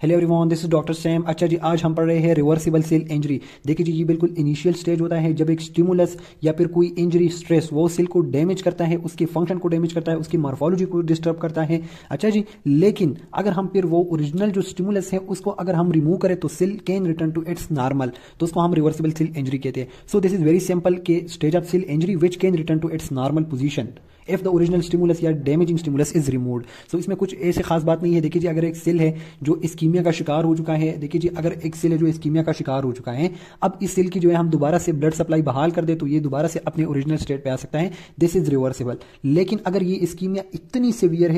Hello everyone, this is doctor Sam. अच्छा जी, आज हम पढ़ रहे हैं रिवर्सिबल सेल इंजरी। देखिए जी, ये बिल्कुल इनिशियल स्टेज होता है जब एक स्टिमुलस या फिर कोई इंजरी स्ट्रेस वो सेल को डैमेज करता है, उसके फंक्शन को डैमेज करता है, उसकी मॉर्फोलॉजी को डिस्टर्ब करता है। अच्छा जी, लेकिन अगर हम फिर वो ओरिजिनल जो स्टिमुलस है उसको अगर हम रिमूव करें तो cell can return to its normal, तो उसको हम रिवर्सिबल सेल इंजरी कहते हैं। So this is very simple के stage of cell injury which can return to its normal position if the original stimulus या damaging stimulus is removed. So इसमें कुछ ऐसे खास बात नहीं है। देखिए जी, अगर एक सेल है जो इस्कीमिया का शिकार हो चुका है, देखिए जी, अगर एक सेल है जो इस्कीमिया का शिकार हो चुका है, अब इस सेल की जो है हम दोबारा से ब्लड सप्लाई बहाल कर दे तो ये दोबारा से अपने ओरिजिनल स्टेट पे आ सकता है। This is reversible. लेकिन अगर ये इस्कीमिया इतनी सीवियर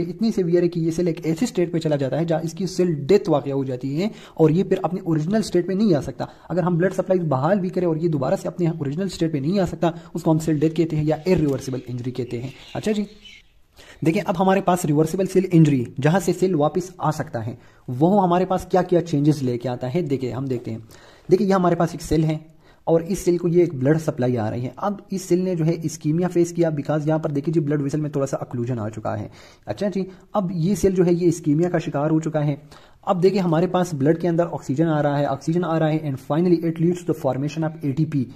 है कि ये सेल एक ऐसे स्टेट पे चला जाता है जहां इसकी सेल डेथ वाक़ हो जाती है और ये फिर अपने ओरिजिनल स्टेट में नहीं आ सकता, अगर हम ब्लड सप्लाई बहाल भी करें और ये दोबारा से अपने ओरिजिनल स्टेट पे नहीं आ सकता, उसको हम सेल डेथ कहते हैं या इरिवर्सिबल इंजरी कहते हैं। अच्छा जी, देखिए अब हमारे पास रिवर्सिबल सेल इंजरी जहां से सेल वापस आ सकता है वो हमारे पास क्या क्या चेंजेस लेके आता है, देखिए हम देखते हैं। देखिए यह हमारे पास एक सेल है और इस सेल को ये एक ब्लड सप्लाई आ रही है। अब इस सेल ने जो है इस्कीमिया फेस किया बिकॉज यहाँ पर देखिए जी ब्लड वेसल में थोड़ा सा अक्लूजन आ चुका है। अच्छा जी, अब ये सेल जो है ये इस्कीमिया का शिकार हो चुका है। अब देखिए हमारे पास ब्लड के अंदर ऑक्सीजन आ रहा है and finally it leads to the formation of ATP.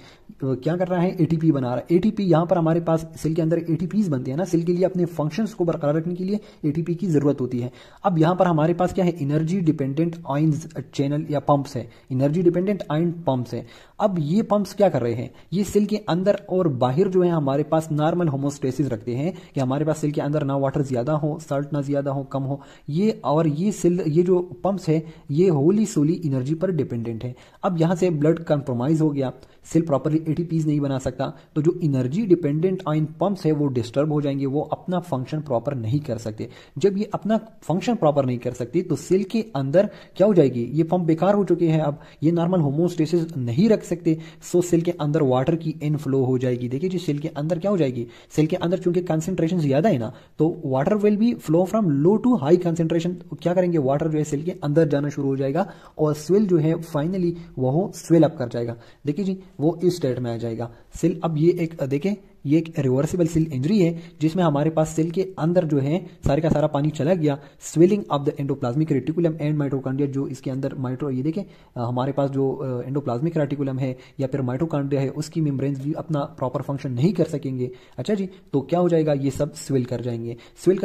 क्या कर रहा है, एटीपी बना रहा है। एटीपी यहाँ पर हमारे पास सेल के अंदर एटीपीज बनते हैं ना, सेल के लिए अपने फंक्शंस को बरकरार रखने के लिए एटीपी की जरूरत होती है। अब यहाँ पर हमारे पास क्या है, एनर्जी डिपेंडेंट आयंस चैनल या पंप्स है, एनर्जी डिपेंडेंट आयन पंप्स है। अब ये पंप्स क्या कर रहे हैं, ये सेल के अंदर और बाहर जो है हमारे पास नॉर्मल होमोस्टेसिस रखते हैं कि हमारे पास सेल के अंदर ना वाटर ज्यादा हो, साल्ट ना ज्यादा हो, कम हो। ये और ये सेल, ये जो पंप्स है ये होली सोली एनर्जी पर डिपेंडेंट है। अब यहां से ब्लड कंप्रोमाइज हो गया, सेल प्रॉपरली एटीपीज नहीं बना सकता, तो जो एनर्जी डिपेंडेंट आयन पंप्स है वो डिस्टर्ब हो जाएंगे, वो अपना फंक्शन प्रॉपर नहीं कर सकते। जब ये अपना फंक्शन प्रॉपर नहीं कर सकती तो सेल के अंदर क्या हो जाएगी, ये पंप बेकार हो चुके हैं, अब ये नॉर्मल होमोस्टेसिस नहीं रख सकते। सो सेल के अंदर वाटर की इनफ्लो हो जाएगी। देखिए जी, सेल के अंदर क्या हो जाएगी, सेल के अंदर चूंकि कंसेंट्रेशन ज्यादा है ना, तो water will be flow from low to high concentration. क्या करेंगे, वाटर जो है सेल के अंदर जाना शुरू हो जाएगा और स्वेल जो है फाइनली वो स्वेल अप कर जाएगा। देखिए जी, वो इस स्टेट में आ जाएगा सेल। अब ये एक देखें, ये एक रिवर्सिबल सेल इंजरी है जिसमें हमारे पास सेल के अंदर जो है सारे का सारा पानी चला गया। Swelling of the endoplasmic reticulum and mitochondria, जो इसके अंदर ये देखें हमारे पास जो एंडोप्लाज्मिक रेटिकुलम है या फिर माइटोकॉन्ड्रिया है उसकी मेम्ब्रेन्स भी अपना प्रॉपर फंक्शन नहीं कर सकेंगे। अच्छा जी, तो क्या हो जाएगा, ये सब स्वेल कर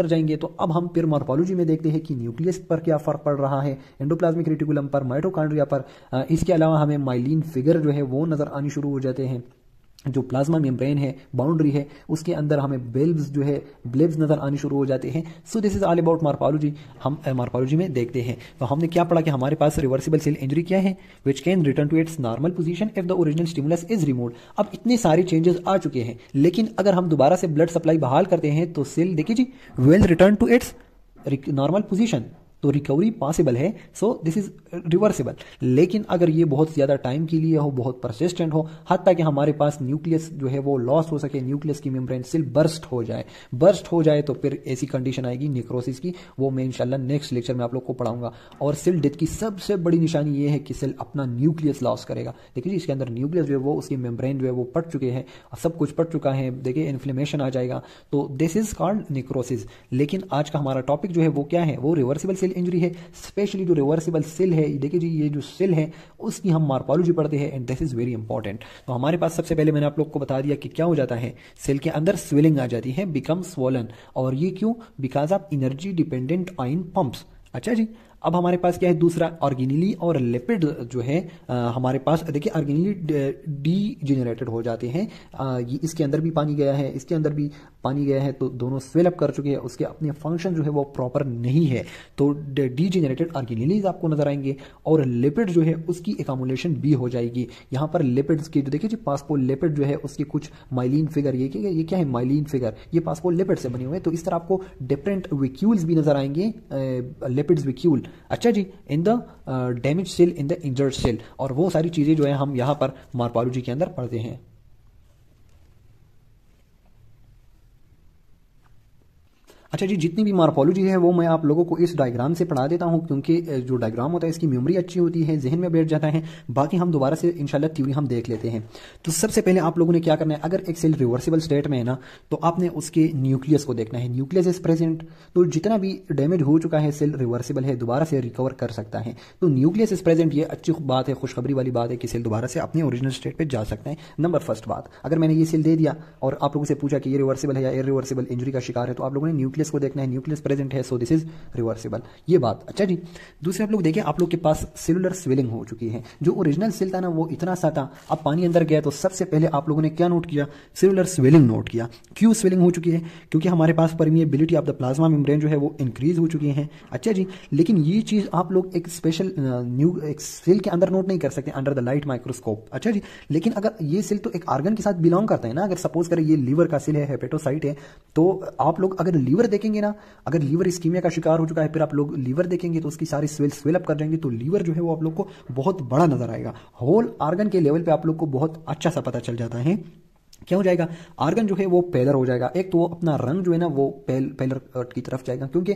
जाएंगे। तो अब हम फिर मॉर्फोलॉजी में देखते हैं कि न्यूक्लियस पर क्या फर्क पड़ रहा है, एंडोप्लाज्मिक रेटिकुलम पर, माइटोकॉन्ड्रिया पर। इसके अलावा हमें माइलिन फिगर जो है वो नजर आनी शुरू हो जाते हैं। जो प्लाज्मा मेम्ब्रेन है, बाउंड्री है, उसके अंदर हमें बेल्ब्स जो है ब्लेब्स नजर आने शुरू हो जाते हैं। So this is all about morphology. हम मॉर्फोलॉजी में देखते हैं तो हमने क्या पढ़ा कि हमारे पास रिवर्सिबल सेल इंजरी क्या है, which can return to its normal position if the original stimulus is removed. अब इतने सारे चेंजेस आ चुके हैं, लेकिन अगर हम दोबारा से ब्लड सप्लाई बहाल करते हैं तो सेल देखिए जी will return to its normal position, तो रिकवरी पॉसिबल है। So this is reversible. लेकिन अगर ये बहुत ज्यादा टाइम के लिए हो, बहुत परसिस्टेंट हो, हद तक कि हमारे पास न्यूक्लियस जो है वो लॉस हो सके, न्यूक्लियस की मेम्ब्रेन सेल बर्स्ट हो जाए तो फिर ऐसी कंडीशन आएगी निक्रोसिस की, वो मैं इंशाल्लाह नेक्स्ट लेक्चर में आप लोग को पढ़ाऊंगा। और सेल डेथ की सबसे बड़ी निशानी ये है कि सेल अपना न्यूक्लियस लॉस करेगा। देखिए जी, इसके अंदर न्यूक्लियस जो है वो, उसकी मेम्ब्रेन जो है वो पट चुके हैं, सब कुछ पट चुका है। देखिए इन्फ्लेमेशन आ जाएगा, तो दिस इज कॉल्ड निक्रोसिस। लेकिन आज का हमारा टॉपिक जो है वो क्या है, वो रिवर्सिबल सेल इंजरी है। स्पेशली जो रिवर्सिबल सेल है, देखिए जी ये जो सेल है उसकी हम मॉर्फोलॉजी पढ़ते हैं and this is very important. तो हमारे पास सबसे पहले मैंने आप लोग को बता दिया कि क्या हो जाता है, सेल के अंदर स्वेलिंग आ जाती है, बिकम स्वोलन। और ये क्यों, because of energy dependent ion pumps. अच्छा जी, अब हमारे पास क्या है दूसरा, ऑर्गेनिली और लिपिड जो है हमारे पास देखिए ऑर्गेनिली डीजेनरेटेड हो जाते हैं। ये इसके अंदर भी पानी गया है, इसके अंदर भी पानी गया है, तो दोनों स्वेल अप कर चुके हैं, उसके अपने फंक्शन जो है वो प्रॉपर नहीं है, तो डीजेनरेटेड ऑर्गेनिलीज आपको नजर आएंगे। और लिपिड जो है उसकी एकमुलेशन भी हो जाएगी। यहाँ पर लिपिड्स की जो देखिए जी पास्फोलिपिड जो है उसके कुछ माइलिन फिगर, ये क्या है माइलिन फिगर, ये पास्फोलिपिड से बने हुए हैं। तो इस तरह आपको डिफरेंट विक्यूल्स भी नजर आएंगे, लिपिड्स विक्यूल। अच्छा जी, in the damage cell, in the injured cell, और वो सारी चीजें जो है हम यहां पर मॉर्फोलॉजी के अंदर पढ़ते हैं। अच्छा जी, जितनी भी मॉर्फोलॉजी है वो मैं आप लोगों को इस डायग्राम से पढ़ा देता हूँ, क्योंकि जो डायग्राम होता है इसकी मेमोरी अच्छी होती है, जहन में बैठ जाता है। बाकी हम दोबारा से इंशाल्लाह थ्योरी हम देख लेते हैं। तो सबसे पहले आप लोगों ने क्या करना है, अगर एक सेल रिवर्सिबल स्टेट में है ना, तो आपने उसके न्यूक्लियस को देखना है। न्यूक्लियस इज प्रेजेंट, तो जितना भी डैमेज हो चुका है सेल रिवर्सिबल है, दोबारा से रिकवर कर सकता है। तो न्यूक्लियस इज प्रेजेंट, ये अच्छी बात है, खुशखबरी वाली बात है कि सेल दोबारा से अपने ओरिजिनल स्टेट पे जा सकते हैं। नंबर फर्स्ट बात, अगर मैंने ये सेल दे दिया और आप लोगों से पूछा कि ये रिवर्सिबल है या इरिवर्सिबल इंजरी का शिकार है, तो आप लोगों ने न्यूक्लियस को देखना है। न्यूक्लियस प्रेजेंट है, सो दिस इज रिवर्सिबल, ये बात। अच्छा जी, दूसरे आप लोग देखिए, आप लोग के पास सेलुलर स्वेलिंग हो चुकी है। जो ओरिजिनल सेल था ना वो इतना सा था, अब पानी अंदर गया तो सबसे पहले आप लोगों ने क्या नोट किया, सेलुलर स्वेलिंग नोट किया। क्यों स्वेलिंग हो चुकी है, क्योंकि हमारे पास permeability of the plasma membrane जो है वो इंक्रीज हो चुकी है। अच्छा जी, लेकिन ये चीज आप लोग एक स्पेशल एक सेल के अंदर नोट नहीं कर सकते अंडर द लाइट माइक्रोस्कोप। अच्छा जी, लेकिन अगर ये सेल तो एक ऑर्गन के साथ बिलोंग करता है ना, अगर सपोज करें ये लीवर का सेल है, हेपेटोसाइट है, तो आप लोग अगर लीवर देखेंगे ना, अगर लीवर इस्कीमिया का शिकार हो चुका है, फिर आप लोग लीवर देखेंगे तो उसकी सारी स्वेल स्वेल अप कर जाएंगे, तो लीवर जो है वो आप लोग को बहुत बड़ा नजर आएगा। होल ऑर्गन के लेवल पे आप लोग को बहुत अच्छा सा पता चल जाता है। क्या हो जाएगा, ऑर्गन जो है वो पेलर हो जाएगा। एक तो वो अपना रंग जो है ना वो पेलर की तरफ जाएगा, क्योंकि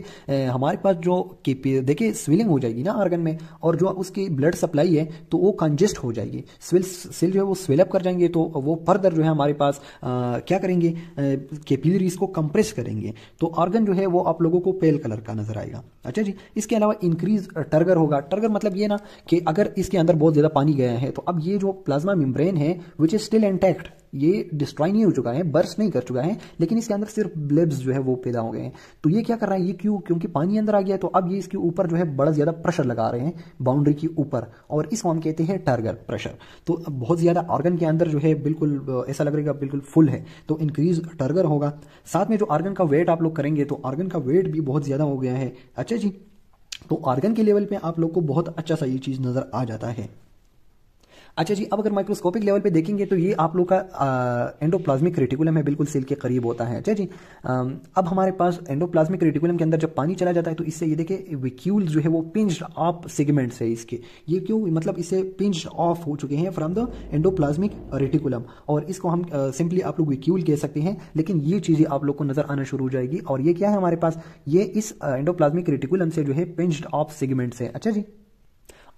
हमारे पास जो देखिए स्विलिंग हो जाएगी ना ऑर्गन में, और जो उसकी ब्लड सप्लाई है तो वो कंजेस्ट हो जाएगी, सेल जो है वो स्वेल अप कर जाएंगे, तो वो फर्दर जो है हमारे पास क्या करेंगे, कैपिलरीज को कंप्रेस करेंगे, तो ऑर्गन जो है वो आप लोगों को पेल कलर का नजर आएगा। अच्छा जी, इसके अलावा इंक्रीज टर्गर होगा। टर्गर मतलब ये ना कि अगर इसके अंदर बहुत ज्यादा पानी गया है, तो अब ये जो प्लाज्मा मेम्ब्रेन है विच इज स्टिल इंटैक्ट, ये डिस्ट्रॉय नहीं हो चुका है, बर्स्ट नहीं कर चुका है, लेकिन इसके अंदर सिर्फ ब्लेब्स जो है वो पैदा हो गए हैं। तो ये क्या कर रहा है, ये क्यों, क्योंकि पानी अंदर आ गया, तो अब ये इसके ऊपर जो है बड़ा ज्यादा प्रेशर लगा रहे हैं बाउंड्री के ऊपर, और इसको हम कहते हैं टर्गर प्रेशर। तो बहुत ज्यादा ऑर्गन के अंदर जो है बिल्कुल ऐसा लग रहा है बिल्कुल फुल है, तो इंक्रीज टर्गर होगा। साथ में जो ऑर्गन का वेट आप लोग करेंगे, तो ऑर्गन का वेट भी बहुत ज्यादा हो गया है। अच्छा जी, तो ऑर्गन के लेवल पे आप लोग को बहुत अच्छा सा ये चीज नजर आ जाता है। अच्छा जी, अब अगर माइक्रोस्कोपिक लेवल पे देखेंगे तो ये आप लोग का एंडोप्लाज्मिक रेटिकुलम है, बिल्कुल सेल के करीब होता है। अच्छा जी, अब हमारे पास एंडोप्लाज्मिक रेटिकुलम के अंदर जब पानी चला जाता है तो इससे ये देखिए वैक्यूल जो है वो पिंच्ड ऑफ सेगमेंट्स है इसके, ये क्यों, मतलब इससे पिंच्ड ऑफ हो चुके हैं फ्रॉम द एंडोप्लाज्मिक रेटिकुलम, और इसको हम सिंपली आप लोग वैक्यूल कह सकते हैं। लेकिन ये चीजें आप लोग को नजर आना शुरू हो जाएगी, और ये क्या है हमारे पास, ये इस एंडोप्लाज्मिक रेटिकुलम से जो है पिंच्ड ऑफ सेगमेंट्स है। अच्छा जी,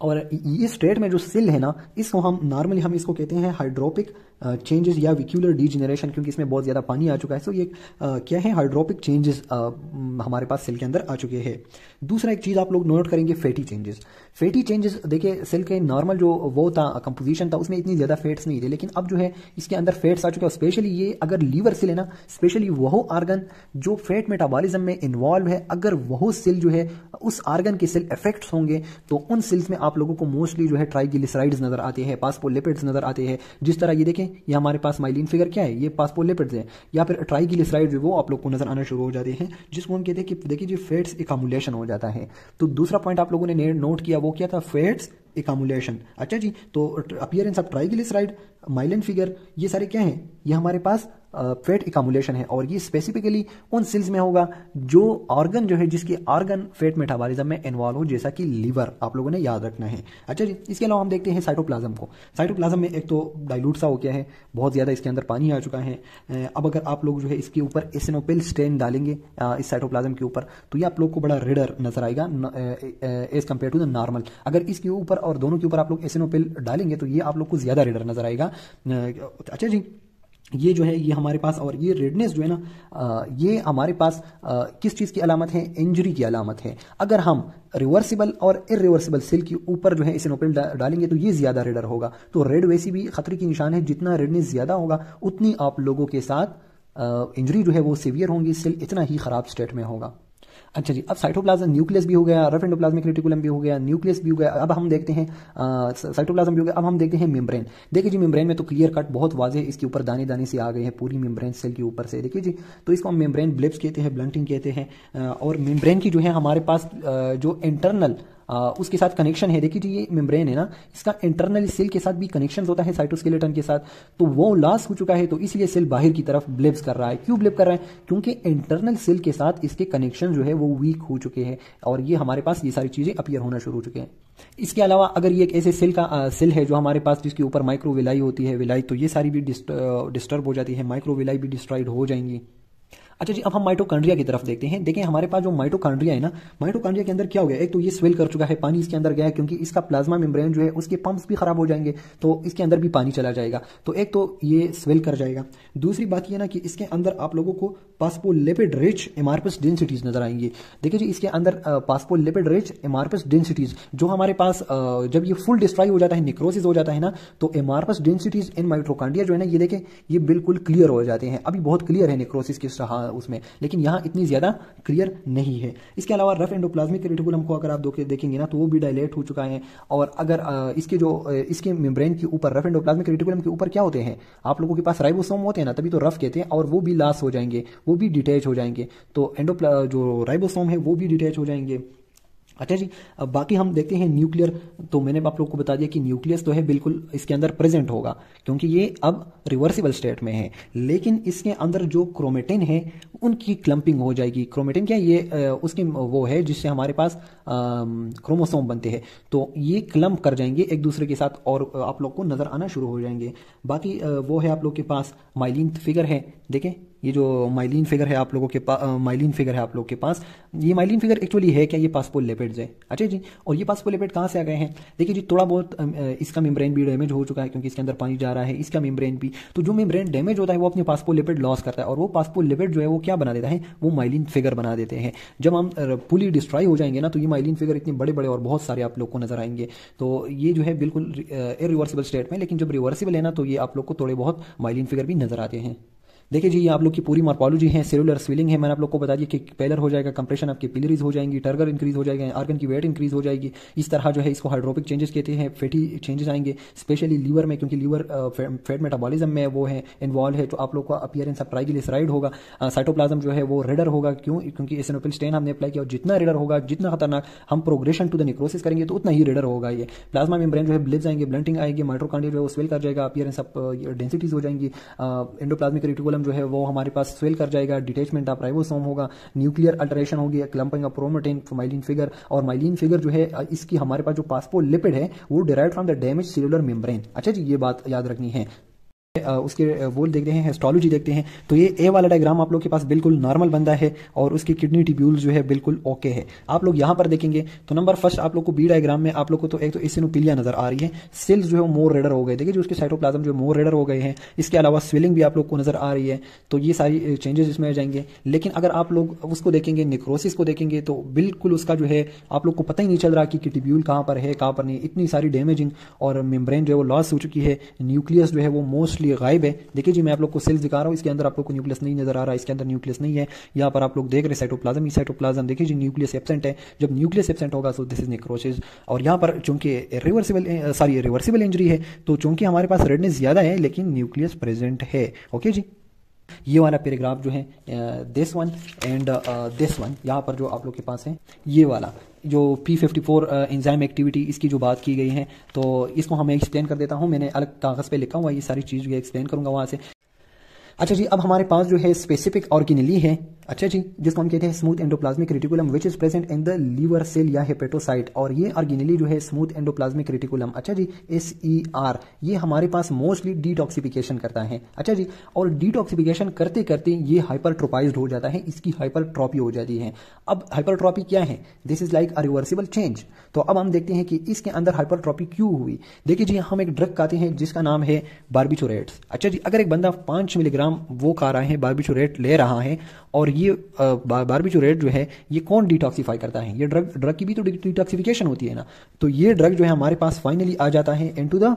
और ये स्टेट में जो सेल है ना, इसको हम नॉर्मली हम इसको कहते हैं हाइड्रोपिक चेंजेस या विक्यूलर डीजेनरेशन, क्योंकि इसमें बहुत ज़्यादा पानी आ चुका है। तो ये क्या है, हाइड्रोपिक चेंजेस हमारे पास सेल के अंदर आ चुके हैं। दूसरा एक चीज़ आप लोग नोट करेंगे, फैटी चेंजेस। फैटी चेंजेस देखिए, सेल के नॉर्मल जो वो था कंपोजिशन था उसमें इतनी ज़्यादा फैट्स नहीं थे, लेकिन अब जो है इसके अंदर फैट्स आ चुके हैं। स्पेशली ये अगर लीवर सेल है ना, स्पेशली वह ऑर्गन जो फैट मेटाबॉलिज्म में इन्वॉल्व है, अगर वह सेल जो है उस ऑर्गन के सेल इफेक्ट्स होंगे, तो उन सेल्स में आप लोगों को मोस्टली जो है ट्राइग्लिसराइड्स नजर आते हैं, फास्फोलिपिड्स नजर आते हैं। जिस तरह ये देखें, ये हमारे पास माइलिन फिगर क्या है, ये फास्फोलिपिड्स है, या फिर ट्राइग्लिसराइड जो वो आप लोग को नजर आना शुरू हो जाते हैं, जिसको हम कहते हैं कि देखिए जी फैट्स एकामुलेशन हो जाता है। तो दूसरा पॉइंट आप लोगों ने नोट किया वो क्या था, फैट्स एकामुलेशन। अच्छा जी, तो appearance of triglyceride, myelin figure, ये सारे क्या हैं, ये हमारे पास फैट एकामुलेशन है, और ये स्पेसिफिकली उन सेल्स में होगा जो ऑर्गन जो है जिसकी ऑर्गन फैट मेटाबॉलिज्म में इन्वॉल्व हो, जैसा कि लीवर, आप लोगों ने याद रखना है। अच्छा जी, इसके अलावा हम देखते हैं साइटोप्लाज्म को। साइटोप्लाज्म में एक तो डाइल्यूट सा हो गया है, बहुत ज्यादा इसके अंदर पानी आ चुका है। अब अगर आप लोग जो है इसके ऊपर एसिनोपेल स्टेन डालेंगे इस साइटोप्लाज्म के ऊपर, तो ये आप लोग को बड़ा रेडर नजर आएगा as compared to the normal. अगर इसके ऊपर और दोनों के ऊपर आप लोग एसिनोपेल डालेंगे तो ये आप लोग को ज्यादा रेडर नजर आएगा। अच्छा जी, ये जो है ये हमारे पास, और ये रेडनेस जो है ना, ये हमारे पास किस चीज़ की अलामत है, इंजरी की अलामत है। अगर हम रिवर्सिबल और इरिवर्सिबल सेल के ऊपर जो है इसिनोपेल डालेंगे तो ये ज़्यादा रेडर होगा। तो रेड वैसी भी खतरे की निशान है, जितना रेडनेस ज़्यादा होगा उतनी आप लोगों के साथ इंजरी जो है वो सीवियर होंगी, सेल इतना ही खराब स्टेट में होगा। अच्छा जी, अब साइटोप्लाज्म, न्यूक्लियस भी हो गया, रफ एंडोप्लाज्मिक रेटिकुलम भी हो गया, न्यूक्लियस भी हो गया। अब हम देखते हैं साइटोप्लाज्म भी हो गया। अब हम देखते हैं मेम्ब्रेन। देखिए जी, मेम्ब्रेन में तो क्लियर कट बहुत वाज़ेह इसके ऊपर दाने दाने से आ गए हैं पूरी मेम्ब्रेन सेल के ऊपर से। देखिए जी, तो इसको हम मेम्ब्रेन ब्लिप्स कहते हैं, ब्लंटिंग कहते हैं। और मेम्ब्रेन की जो है हमारे पास जो इंटरनल उसके साथ कनेक्शन है, देखिए जी ये मेम्ब्रेन है ना, इसका इंटरनल सेल के साथ भी कनेक्शन होता है साइटोस्केलेटन के साथ, तो वो लॉस हो चुका है, तो इसलिए सेल बाहर की तरफ ब्लिप्स कर रहा है। क्यों ब्लिप कर रहा है, क्योंकि इंटरनल सेल के साथ इसके कनेक्शन जो है वो वीक हो चुके हैं, और ये हमारे पास ये सारी चीजें अपीयर होना शुरू हो चुके हैं। इसके अलावा अगर ये एक ऐसे सेल का सेल है जो हमारे पास जिसके ऊपर माइक्रोविलाई होती है, विलाई, तो ये सारी भी डिस्टर्ब हो जाती है, माइक्रोविलाई भी डिस्ट्रॉयड हो जाएंगी। अच्छा जी, अब हम माइटोकॉन्ड्रिया की तरफ देखते हैं। देखें हमारे पास जो माइटोकॉन्ड्रिया है ना, माइटोकॉन्ड्रिया के अंदर क्या हो गया, एक तो ये स्वेल कर चुका है, पानी इसके अंदर गया है, क्योंकि इसका प्लाज्मा मेम्ब्रेन जो है उसके पंप्स भी खराब हो जाएंगे, तो इसके अंदर भी पानी चला जाएगा, तो एक तो ये स्वेल कर जाएगा। दूसरी बात ये ना कि इसके अंदर आप लोगों को पास्फोलिपिड रिच एमार्पस डेंसिटीज नजर आएंगी। देखिए जी, इसके अंदर पास्फोलिपिड रिच एमार्पस डेंसिटीज जो हमारे पास जब ये फुल डिस्ट्रॉय हो जाता है, निक्रोसिस हो जाता है ना, तो एमार्पस डेंसिटीज इन माइटोकॉन्ड्रिया जो है ना, ये देखें ये बिल्कुल क्लियर हो जाते हैं। अभी बहुत क्लियर है निक्रोसिस की उसमें, लेकिन यहाँ इतनी ज्यादा क्लियर नहीं है। इसके अलावा रफ एंडोप्लाज्मिक रेटिकुलम को अगर आप देखेंगे ना, तो वो भी डायलेट हो चुका है। और अगर इसके मेम्ब्रेन के ऊपर, रफ एंडोप्लाज्मिक रेटिकुलम के ऊपर क्या होते हैं, आप लोगों के पास राइबोसोम होते हैं ना, तभी तो रफ कहते हैं, और वो भी लॉस हो जाएंगे, वो भी डिटैच हो जाएंगे, तो जो राइबोसोम है वो भी डिटैच हो जाएंगे। अच्छा जी, अब बाकी हम देखते हैं न्यूक्लियर। तो मैंने आप लोगों को बता दिया कि न्यूक्लियस तो है बिल्कुल इसके अंदर प्रेजेंट होगा, क्योंकि ये अब रिवर्सिबल स्टेट में है, लेकिन इसके अंदर जो क्रोमेटिन है उनकी क्लम्पिंग हो जाएगी। क्रोमेटिन क्या, ये उसकी वो है जिससे हमारे पास क्रोमोसोम बनते हैं, तो ये क्लम्प कर जाएंगे एक दूसरे के साथ और आप लोग को नजर आना शुरू हो जाएंगे। बाकी वो है आप लोग के पास माइलिन फिगर है। देखें ये जो माइलिन फिगर है आप लोगों के पास, माइलिन फिगर है आप लोग के पास, ये माइलिन फिगर एक्चुअली है क्या, ये पास्फोलिपिड्स है। अच्छा जी, और ये पास्फोलिपिड कहाँ से आ गए हैं, देखिए जी थोड़ा बहुत इसका मेम्ब्रेन भी डैमेज हो चुका है, क्योंकि इसके अंदर पानी जा रहा है, इसका मेम्ब्रेन भी, तो जो मेम्ब्रेन डैमेज होता है वो अपने पास्फोलिपिड लॉस करता है, और वो पास्फोलिपिड जो है वो क्या बना देता है, वो माइलिन फिगर बना देते हैं। जब हम फुली डिस्ट्रॉय हो जाएंगे ना, तो ये माइलिन फिगर इतने बड़े बड़े और बहुत सारे आप लोग को नजर आएंगे। तो ये जो है बिल्कुल इरिवर्सिबल स्टेट में, लेकिन जब रिवर्सिबल है ना, तो ये आप लोग को थोड़े बहुत माइलिन फिगर भी नजर आते हैं। देखिए जी, ये आप लोग की पूरी मॉर्फोलॉजी है, सेलुलर स्विलिंग है, मैंने आप लोग को बता दिया कि पेलर हो जाएगा, कंप्रेशन आपकी पिलरीज हो जाएंगी, टर्गर इंक्रीज हो जाएगा, आर्गन की वेट इंक्रीज हो जाएगी। इस तरह जो है इसको हाइड्रोपिक चेंजेस कहते हैं, फैटी चेंजेस आएंगे, स्पेशली लीवर में, क्योंकि लीवर फैट मेटाबॉलिज्म में वो है इन्वॉल्व है, तो आप लोग का अपीयरेंस ऑफ ट्राइग्लिसराइड होगा। साइटोप्लाज्म जो है वो रेडर होगा, क्यों, क्योंकि एसिनोफिल स्टेन हमने अप्लाई किया, और जितना रेडर होगा, जितना खतरनाक हम प्रोग्रेशन टू द निक्रोसिस करेंगे, तो उतना ही रेडर होगा ये। प्लाज्मा मेम्ब्रेन जो है ब्लिप्स आएंगे, ब्लंटिंग आएगी, माइटोकॉन्ड्रिया जो है वो स्वेल कर जाएगा, अपीयरेंस ऑफ डेंसिटीज हो जाएंगी, एंडोप्लाज्मिक रेटिकुलम जो है वो हमारे स्वेल कर जाएगा, डिटैचमेंट ऑफ राइबोसोम होगा, न्यूक्लियर अल्टरेशन होगी, clumping of chromatin, myelin figure. और माइलिन फिगर जो है इसकी हमारे पास जो पास्फोलिपिड है वो derived from the damage cellular membrane. अच्छा जी, ये बात याद रखनी है। उसके वो देखते हैं, हिस्टोलॉजी देखते हैं, तो ये ए वाला डायग्राम आप लोग के पास बिल्कुल नॉर्मल बंदा है, और उसकी किडनी ट्यूब्यूल जो है बिल्कुल ओके है। आप लोग यहाँ पर देखेंगे तो नंबर फर्स्ट आप लोग को बी डायग्राम में आप लोग को तो एक तो एसिनोफिलिया नजर आ रही है, सेल्स जो है वो मोर रेडर हो गए, देखिए जो उसके साइटोप्लाज्म जो मोर रेडर हो गए हैं। इसके अलावा स्वेलिंग भी आप लोग को नजर आ रही है, तो ये सारी चेंजेस इसमें आ जाएंगे। लेकिन अगर आप लोग उसको देखेंगे, निक्रोसिस को देखेंगे, तो बिल्कुल उसका जो है आप लोग को पता ही नहीं चल रहा कि ट्यूब्यूल कहाँ पर है कहाँ पर नहीं, इतनी सारी डैमेजिंग, और मेम्ब्रेन जो है वो लॉस हो चुकी है, न्यूक्लियस जो है वो मोस्टली गायब है। देखिए जी, मैं आप लोग को सेल्स दिखा रहा हूँ, इसके अंदर आप लोग को न्यूक्लियस नहीं नजर आ रहा है, इसके अंदर न्यूक्लियस नहीं है। यहाँ पर आप लोग देख रहे साइटोप्लाज्म, साइटोप्लाज्म देखिए जी न्यूक्लियस एब्सेंट है। जब न्यूक्लियस एब्सेंट होगा तो दिस इज नेक्रोसिस। और यहाँ पर चूंकि रिवर्सिबल इंजरी है, तो चूंकि हमारे पास रेडनेस ज्यादा है लेकिन न्यूक्लियस प्रेजेंट है। ओके जी, ये वाला पैराग्राफ जो है this one and this one, यहाँ पर जो आप लोग के पास है ये वाला जो P54 एंजाइम एक्टिविटी इसकी जो बात की गई है, तो इसको हमें एक्सप्लेन कर देता हूँ। मैंने अलग कागज पे लिखा हुआ, ये सारी चीज़ एक्सप्लेन करूंगा वहाँ से। अच्छा जी, अब हमारे पास जो है स्पेसिफिक ऑर्गेनेली है, अच्छा जी, जिसको हम कहते हैं smooth endoplasmic reticulum which is present in the liver cell या हेपेटोसाइट। और ये ऑर्गेनेली जो है स्मूथ एंडोप्लाज्मिक रेटिकुलम, अच्छा जी, SER, ये हमारे पास मोस्टली डिटॉक्सिफिकेशन करता है। अच्छा जी, और डिटॉक्सिफिकेशन करते करते ये हाइपरट्रोपाइज्ड हो जाता है, इसकी हाइपरट्रॉपी हो जाती है। अब हाइपरट्रॉपी क्या है, this is like a reversible change. तो अब हम देखते हैं कि इसके अंदर हाइपरट्रॉपी क्यों हुई। देखिए जी, हम एक ड्रग खाते हैं जिसका नाम है बार्बिचुरेट्स। अच्छा जी, अगर एक बंदा 5 मिलीग्राम वो खा रहा है, बार्बिचुरेट ले रहा है, और ये बार्बिचुरेट जो है ये कौन डिटॉक्सिफाई करता है, ये ड्रग की भी तो डिटॉक्सिफिकेशन होती है ना। तो ये ड्रग जो है हमारे पास फाइनली आ जाता है into the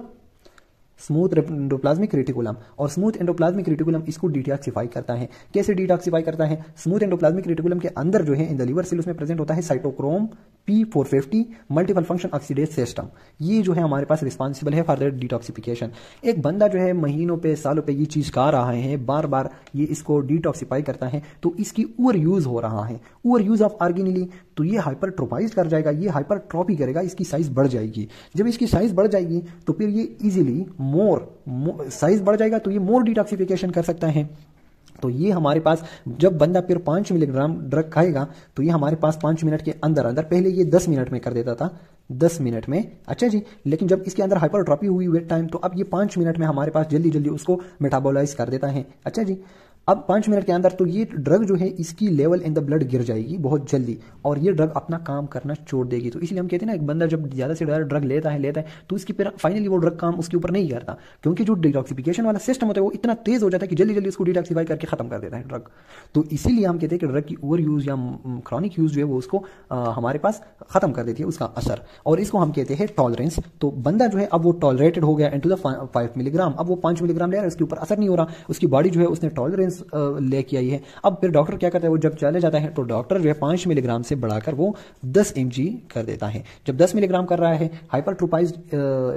smooth endoplasmic reticulum, और स्मूथ एंडोप्लाज्मिक रेटिकुलम इसको डिटॉक्सिफाई करता है। कैसे डिटॉक्सिफाई करता है, स्मूथ एंडोप्लाज्मिक रेटिकुलम के अंदर जो है इन द लिवर सेल उसमें प्रेजेंट होता है cytochrome P450 multiple function oxidase system, ये जो है हमारे पास रिस्पॉन्सिबल है फॉर दैट डिटॉक्सिफिकेशन। एक बंदा जो है महीनों पे सालों पे ये चीज खा रहा है, बार बार ये इसको डिटॉक्सिफाई करता है, तो इसकी ओवर यूज हो रहा है, ओवर यूज ऑफ ऑर्गेनेली, तो ये हाइपरट्रोपाइज कर जाएगा, ये हाइपरट्रॉपी करेगा, इसकी साइज बढ़ जाएगी। जब इसकी साइज बढ़ जाएगी तो फिर ये इजीली साइज बढ़ जाएगा, तो ये मोर डिटॉक्सिफिकेशन कर सकता है। तो ये हमारे पास जब बंदा फिर 5 मिलीग्राम ड्रग खाएगा, तो ये हमारे पास 5 मिनट के अंदर अंदर, पहले ये 10 मिनट में कर देता था, 10 मिनट में। अच्छा जी, लेकिन जब इसके अंदर हाइपरट्रॉपी हुई वेट टाइम, तो अब ये 5 मिनट में हमारे पास जल्दी जल्दी उसको मेटाबोलाइज कर देता है। अच्छा जी, अब 5 मिनट के अंदर तो ये ड्रग जो है इसकी लेवल इन द ब्लड गिर जाएगी बहुत जल्दी, और ये ड्रग अपना काम करना छोड़ देगी। तो इसलिए हम कहते हैं ना, एक बंदा जब ज़्यादा से ज़्यादा ड्रग लेता है तो इसकी फिर फाइनली वो ड्रग काम उसके ऊपर नहीं करता, क्योंकि जो डिटॉक्सिफिकेशन वाला सिस्टम होता है वो इतना तेज हो जाता है कि जल्दी जल्दी उसको डिटॉक्सिफाई करके खत्म कर देता है ड्रग। तो इसीलिए हम कहते हैं कि ड्रग की ओवर यूज़ या क्रॉनिक यूज़ जो है वो उसको हमारे पास खत्म कर देती है उसका असर, और इसको हम कहते हैं टॉलरेंस। तो बंदा जो है अब वो टॉलरेटेड हो गया इनटू द 5 मिलीग्राम, अब वो 5 मिलीग्राम ले रहा है, उसके ऊपर असर नहीं हो रहा, उसकी बॉडी जो है उसने टॉलरेंस लेके आई है। अब फिर डॉक्टर क्या करता है, वो जब चले जाता है तो डॉक्टर जो है 5 मिलीग्राम से बढ़ाकर वो 10 mg कर देता है। जब 10 मिलीग्राम कर रहा है, हाइपरट्रोफाइज्ड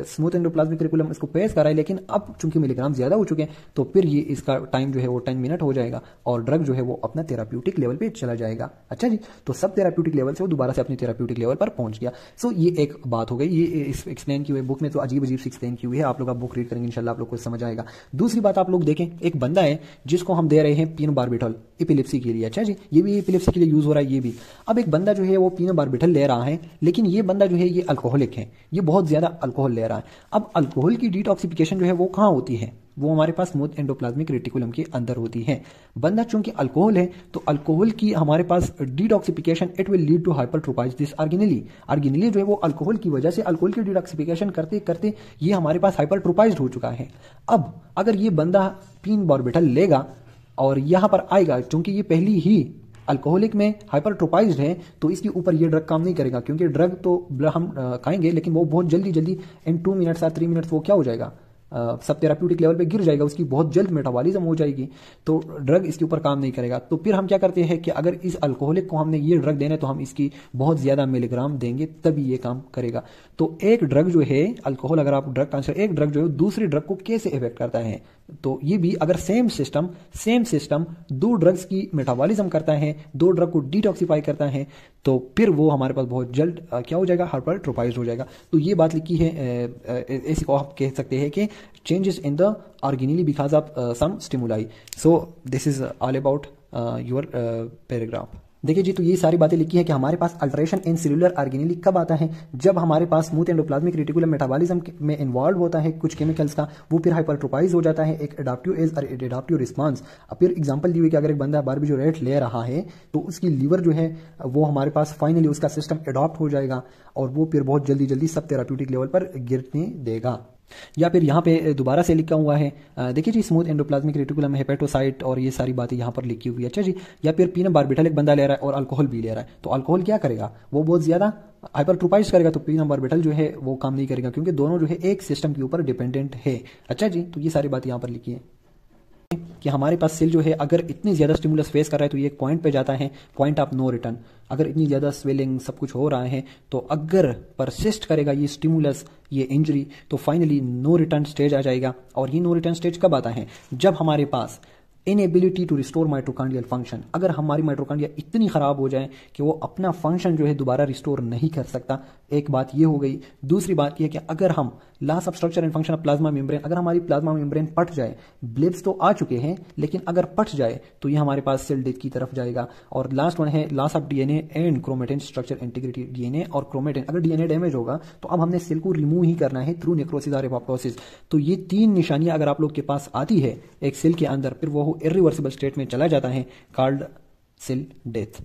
स्मूथ एंडोप्लाज्मिक रेटिकुलम इसको पेश कर रहा है, लेकिन अब चूंकि मिलीग्राम ज्यादा हो चुके हैं तो फिर ये इसका टाइम जो है वो 10 मिनट हो जाएगा और ड्रग जो है वो अपना थेराप्यूटिक लेवल पे चला जाएगा। अच्छा जी, तो सब थेराप्यूटिक लेवल से वो दोबारा से अपनी थेराप्यूटिक लेवल पर पहुंच गया। सो ये एक बात हो गई, ये एक्सप्लेन की हुई बुक में तो अजीब अजीब से एक्सप्लेन की हुई है, आप लोग बुक रीड करेंगे इंशाल्लाह आप लोग को समझ आएगा। दूसरी बात आप लोग देखें, एक बंदा है जिसको हम दे रहे हैं पीनोबार्बिटॉल एपिलेप्सी के लिए। अच्छा जी, ये भी एपिलेप्सी के लिए यूज हो रहा है ये भी। अब एक बंदा जो है वो पीनोबार्बिटॉल ले रहा है, लेकिन ये बंदा जो है ये अल्कोहलिक है, ये बहुत ज्यादा अल्कोहल ले रहा है। अब अल्कोहल की डिटॉक्सिफिकेशन जो है वो कहाँ होती है, वो हमारे पास स्मूथ एंडोप्लाज्मिक रेटिकुलम के अंदर होती है। बंदा चूंकि अल्कोहल है तो अल्कोहल की हमारे पास detoxification it will lead to hypertrophies this organelle. Organelle जो है वो अल्कोहल की वजह से अल्कोहल की डिटॉक्सिफिकेशन करते करते ये हमारे पास हाइपरट्रोफाइज्ड हो चुका है। अब अगर ये बंदा पीनबार्बिटॉल लेगा और यहां पर आएगा, क्योंकि ये पहली ही अल्कोहलिक में हाइपरट्रोफाइज्ड है तो इसके ऊपर ये ड्रग काम नहीं करेगा, क्योंकि ड्रग तो हम खाएंगे लेकिन वो बहुत जल्दी जल्दी इन 2 मिनट्स या 3 मिनट्स वो क्या हो जाएगा, सब थेराप्यूटिक लेवल पे गिर जाएगा, उसकी बहुत जल्द मेटाबॉलिज्म हो जाएगी, तो ड्रग इसके ऊपर काम नहीं करेगा। तो फिर हम क्या करते हैं कि अगर इस अल्कोहलिक को हमने ये ड्रग देना है तो हम इसकी बहुत ज्यादा मिलीग्राम देंगे तभी ये काम करेगा। तो एक ड्रग जो है अल्कोहल, अगर आप ड्रग कंसिडर, एक ड्रग जो है दूसरी ड्रग को कैसे इफेक्ट करता है, तो ये भी अगर सेम सिस्टम दो ड्रग्स की मेटाबॉलिज्म करता है, दो ड्रग को डिटॉक्सिफाई करता है, तो फिर वो हमारे पास बहुत जल्द क्या हो जाएगा, हाइपरट्रोफाइज्ड हो जाएगा। तो ये बात लिखी है, इसी को आप कह सकते हैं कि changes in the organelle because of some stimuli. So this is all about your paragraph. देखिए जी, तो ये सारी बातें लिखी है कि हमारे पास अल्टरेशन इन सेलुलर ऑर्गेनेली कब आता है, जब हमारे पास स्मूथ एंडोप्लाज्मिक रेटिकुलम मेटाबॉलिज्म में इन्वॉल्व होता है कुछ केमिकल्स का, वो फिर हाइपरट्रोफाइज हो जाता है, एक एडाप्टिव एज और एडाप्टिव रिस्पांस। फिर एग्जांपल दी हुई कि अगर एक बंदा बार्बिटोरेट ले रहा है तो उसकी लीवर जो है वो हमारे पास फाइनली उसका सिस्टम एडॉप्ट हो जाएगा और वो फिर बहुत जल्दी जल्दी सब थेराप्यूटिक लेवल पर गिरने देगा। या फिर यहाँ पे दोबारा से लिखा हुआ है, देखिए जी, स्मूथ एंडोप्लाज्मिक रेटिकुलम, हेपेटोसाइट और ये सारी बातें यहाँ पर लिखी हुई है। अच्छा जी, या फिर पीनोबार्बिटॉल एक बंदा ले रहा है और अल्कोहल भी ले रहा है, तो अल्कोहल क्या करेगा, वो बहुत ज्यादा हाइपरट्रोफाइज करेगा, तो पीनोबार्बिटॉल जो है वो काम नहीं करेगा, क्योंकि दोनों जो है एक सिस्टम के ऊपर डिपेंडेंट है। अच्छा जी, तो ये सारी बात यहाँ पर लिखी है कि हमारे पास सेल जो है अगर इतनी ज्यादा स्टिमुलस फेस कर रहा है तो ये एक पॉइंट पे जाता है, पॉइंट ऑफ नो रिटर्न। अगर इतनी ज्यादा स्वेलिंग सब कुछ हो रहा है तो अगर परसिस्ट करेगा ये स्टिमुलस, ये इंजरी, तो फाइनली नो रिटर्न स्टेज आ जाएगा। और ये नो रिटर्न स्टेज कब आता है, जब हमारे पास inability to restore mitochondrial function, अगर हमारी माइटोकॉन्ड्रिया इतनी खराब हो जाए कि वो अपना फंक्शन जो है दोबारा रिस्टोर नहीं कर सकता, एक बात ये हो गई। दूसरी बात ये है कि अगर हम loss of structure and function of plasma membrane, अगर हमारी प्लाज्मा मेम्ब्रेन पट जाए, ब्लिप्स तो आ चुके हैं लेकिन अगर पट जाए तो ये हमारे पास सेल डेथ की तरफ जाएगा। और लास्ट वन है loss of DNA and chromatin structure integrity. DNA और क्रोमेटिन, अगर डीएनए डैमेज होगा तो अब हमने सेल को रिमूव ही करना है थ्रू नेक्रोसिस और एपोप्टोसिस। तो ये 3 निशानियां अगर आप लोग के पास आती है एक सेल के अंदर, फिर वो इरिवर्सिबल स्टेट में चला जाता है, कॉल्ड सेल डेथ।